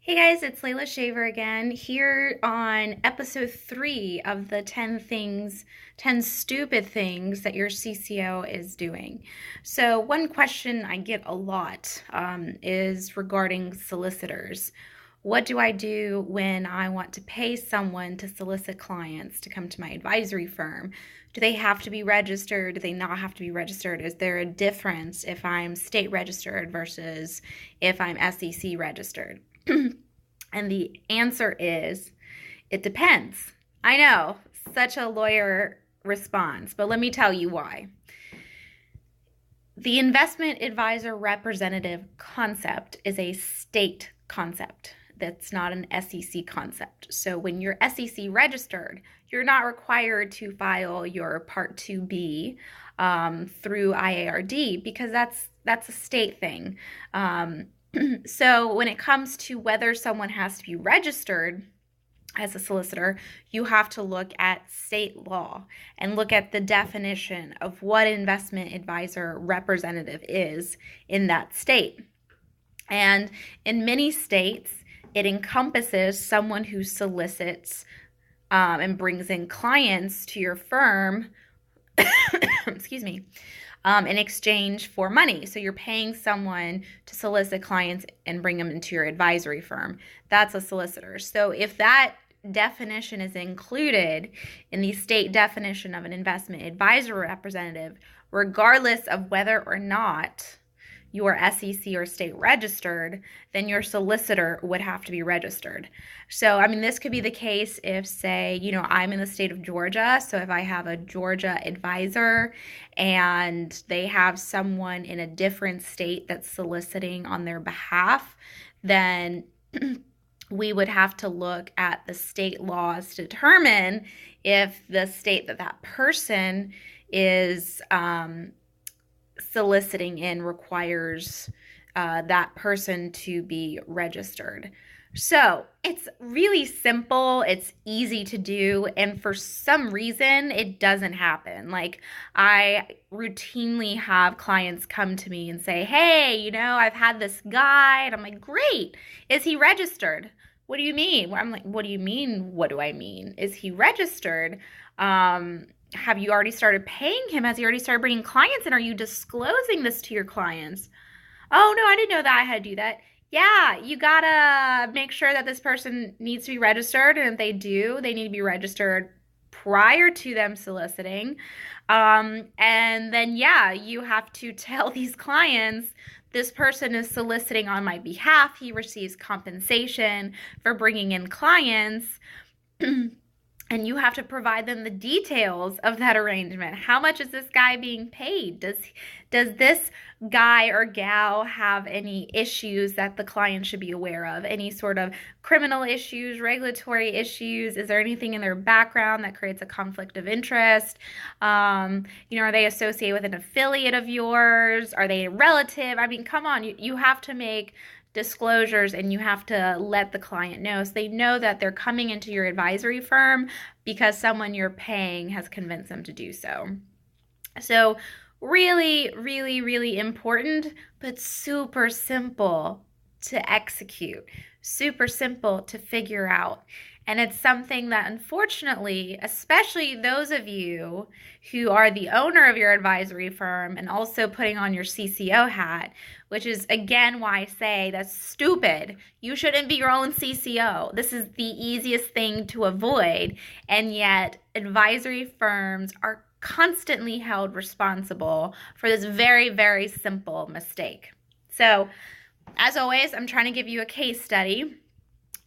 Hey guys, it's Layla Shaver again, here on episode 3 of the 10 stupid things that your CCO is doing. So, one question I get a lot is regarding solicitors. What do I do when I want to pay someone to solicit clients to come to my advisory firm? Do they have to be registered? Do they not have to be registered? Is there a difference if I'm state registered versus if I'm SEC registered? And the answer is, it depends. I know, such a lawyer response, but let me tell you why. The investment advisor representative concept is a state concept. That's not an SEC concept. So when you're SEC registered, you're not required to file your Part 2B through IARD because that's a state thing. So when it comes to whether someone has to be registered as a solicitor, you have to look at state law and look at the definition of what investment advisor representative is in that state. And in many states, it encompasses someone who solicits and brings in clients to your firm, excuse me, in exchange for money. So you're paying someone to solicit clients and bring them into your advisory firm. That's a solicitor. So if that definition is included in the state definition of an investment advisor representative, regardless of whether or not you are SEC or state registered, then your solicitor would have to be registered. So, this could be the case if, say, I'm in the state of Georgia. So if I have a Georgia advisor and they have someone in a different state that's soliciting on their behalf, then we would have to look at the state laws to determine if the state that person is soliciting in requires that person to be registered. So it's really simple, it's easy to do, and for some reason it doesn't happen. Like, I routinely have clients come to me and say, hey, I've had this guy, and I'm like, great, is he registered? What do you mean? I'm like, what do you mean? What do I mean? Is he registered? Have you already started paying him? Has he already started bringing clients in? Are you disclosing this to your clients? Oh, no, I didn't know that I had to do that. Yeah, you gotta make sure that this person needs to be registered. And if they do, they need to be registered prior to them soliciting. And then, you have to tell these clients, this person is soliciting on my behalf. He receives compensation for bringing in clients. And you have to provide them the details of that arrangement. How much is this guy being paid? Does this guy or gal have any issues that the client should be aware of? Any sort of criminal issues, regulatory issues? Is there anything in their background that creates a conflict of interest? Are they associated with an affiliate of yours? Are they a relative? Come on, you have to make disclosures, and you have to let the client know so they know that they're coming into your advisory firm because someone you're paying has convinced them to do so. So really, really, really important, but super simple to execute, super simple to figure out. And it's something that, unfortunately, especially those of you who are the owner of your advisory firm and also putting on your CCO hat, which is, again, why I say that's stupid. You shouldn't be your own CCO. This is the easiest thing to avoid. And yet, advisory firms are constantly held responsible for this very, very simple mistake. So, as always, I'm trying to give you a case study.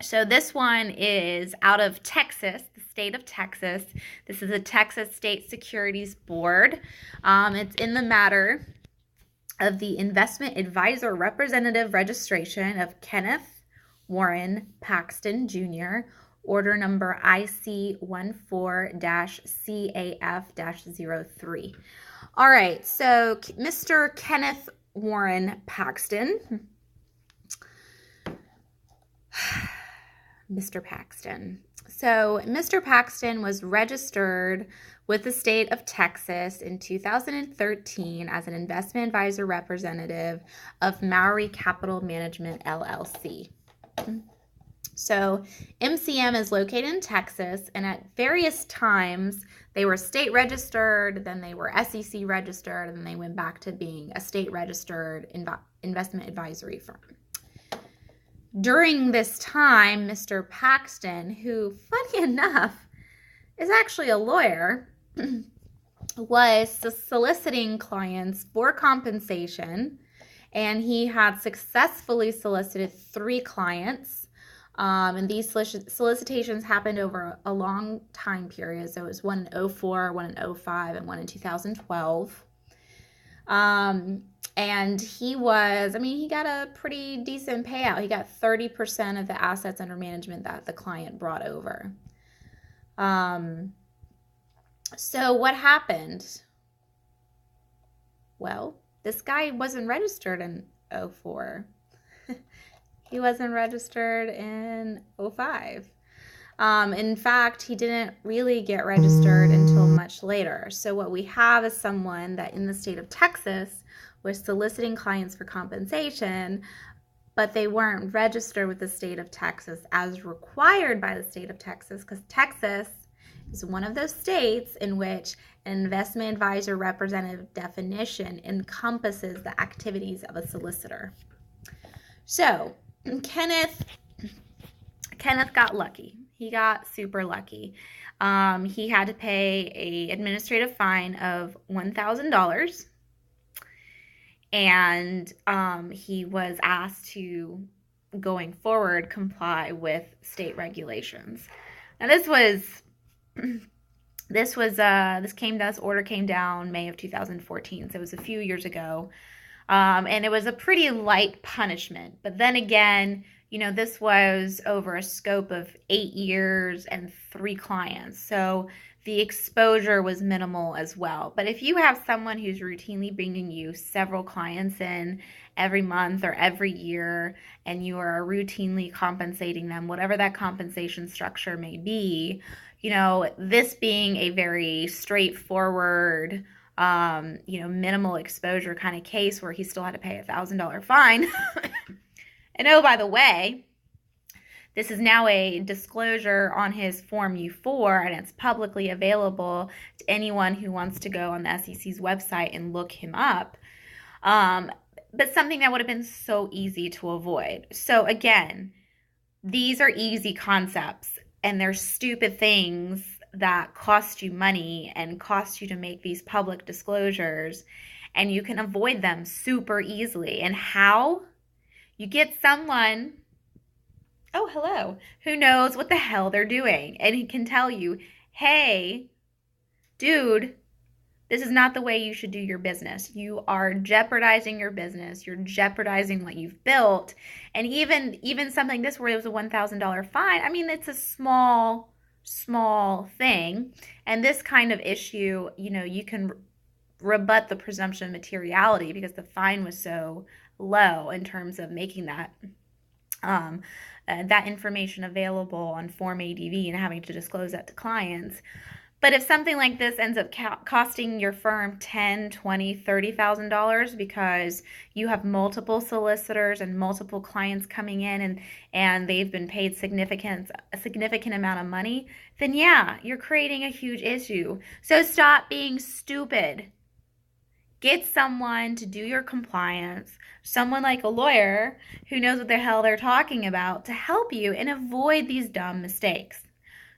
So this one is out of Texas, the state of Texas. This is the Texas State Securities Board. It's in the matter of the investment advisor representative registration of Kenneth Warren Paxton Jr., order number IC14-CAF-03. All right, so Mr. Kenneth Warren Paxton. Mr. Paxton. So Mr. Paxton was registered with the state of Texas in 2013 as an investment advisor representative of Maori Capital Management, LLC. So MCM is located in Texas, and at various times they were state registered, then they were SEC registered, and then they went back to being a state registered investment advisory firm. During this time, Mr. Paxton, who, funny enough, is actually a lawyer, was soliciting clients for compensation, and he had successfully solicited 3 clients. And these solicitations happened over a long time period. So it was one in 2004, one in 2005, and one in 2012. And he got a pretty decent payout. He got 30% of the assets under management that the client brought over. So what happened? Well, this guy wasn't registered in 2004. He wasn't registered in 2005. In fact, he didn't really get registered until much later. So what we have is someone that in the state of Texas was soliciting clients for compensation, but they weren't registered with the state of Texas as required by the state of Texas, because Texas is one of those states in which an investment advisor representative definition encompasses the activities of a solicitor. So Kenneth got lucky. He got super lucky. He had to pay an administrative fine of $1,000, and he was asked to, going forward, comply with state regulations. Now this order came down May of 2014, so it was a few years ago. And it was a pretty light punishment. But then again, this was over a scope of 8 years and 3 clients. So the exposure was minimal as well. But if you have someone who's routinely bringing you several clients in every month or every year, and you are routinely compensating them, whatever that compensation structure may be, this being a very straightforward, minimal exposure kind of case where he still had to pay a $1,000 fine. And oh, by the way, this is now a disclosure on his Form U4, and it's publicly available to anyone who wants to go on the SEC's website and look him up. But something that would have been so easy to avoid. So again, these are easy concepts, and they're stupid things that cost you money and cost you to make these public disclosures, and you can avoid them super easily. And how? You get someone, who knows what the hell they're doing, and he can tell you, hey, dude, this is not the way you should do your business. You are jeopardizing your business. You're jeopardizing what you've built. And even something like this where it was a $1,000 fine, it's a small thing. And this kind of issue, you can rebut the presumption of materiality because the fine was so low in terms of making that information available on Form ADV and having to disclose that to clients. But if something like this ends up costing your firm $10,000, $20,000, $30,000 because you have multiple solicitors and multiple clients coming in and they've been paid a significant amount of money, then yeah, you're creating a huge issue. So stop being stupid. Get someone to do your compliance, someone like a lawyer who knows what the hell they're talking about to help you and avoid these dumb mistakes.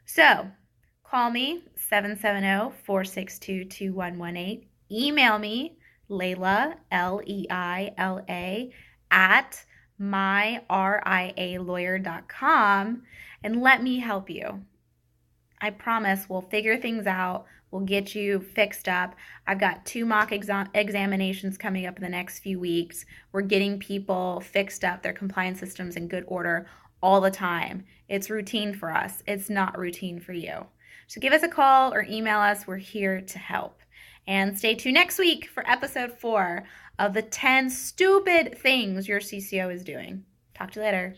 So call me, 770-462-2118. Email me, Leila, Leila, at myrialawyer.com, and let me help you. I promise we'll figure things out. We'll get you fixed up. I've got 2 mock examinations coming up in the next few weeks. We're getting people fixed up, their compliance systems in good order all the time. It's routine for us. It's not routine for you. So give us a call or email us. We're here to help. And stay tuned next week for episode 4 of the 10 stupid things your CCO is doing. Talk to you later.